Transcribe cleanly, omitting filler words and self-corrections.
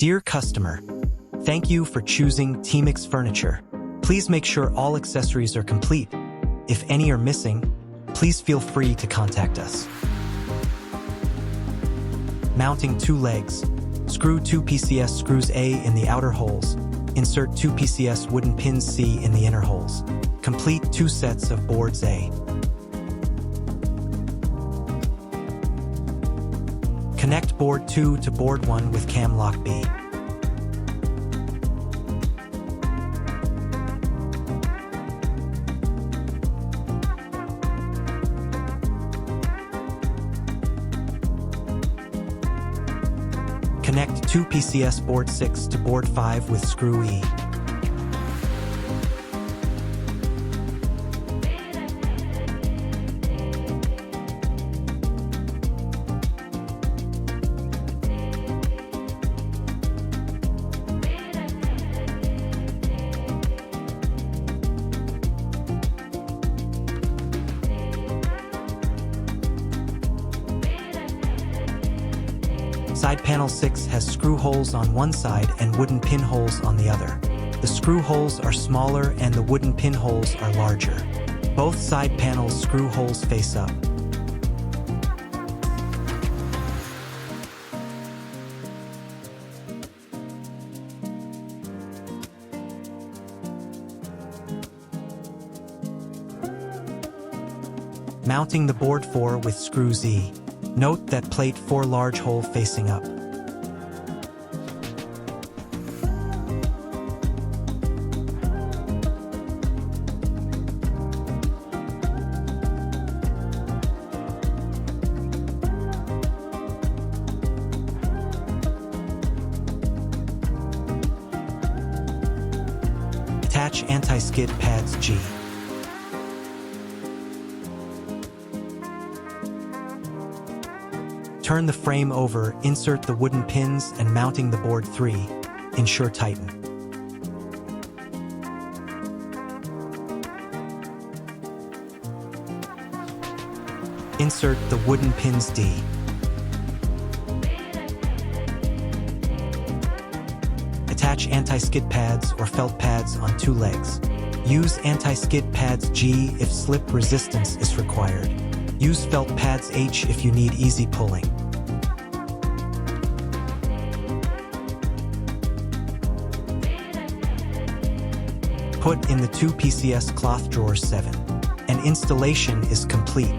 Dear customer, thank you for choosing Teamix Furniture. Please make sure all accessories are complete. If any are missing, please feel free to contact us. Mounting 2 legs. Screw 2 PCS screws A in the outer holes. Insert 2 PCS wooden pins C in the inner holes. Complete 2 sets of boards A. Connect board 2 to board 1 with cam lock B. Connect 2 PCS board 6 to board 5 with screw E. Side panel 6 has screw holes on one side and wooden pin holes on the other. The screw holes are smaller and the wooden pin holes are larger. Both side panels' screw holes face up. Mounting the board 4 with screw Z. Note that plate 4 large hole facing up. Attach anti-skid pads G. Turn the frame over, insert the wooden pins, and mounting the board 3. Ensure tighten. Insert the wooden pins D. Attach anti-skid pads or felt pads on 2 legs. Use anti-skid pads G if slip resistance is required. Use felt pads H if you need easy pulling. Put in the 2 PCS cloth drawers 7. And installation is complete.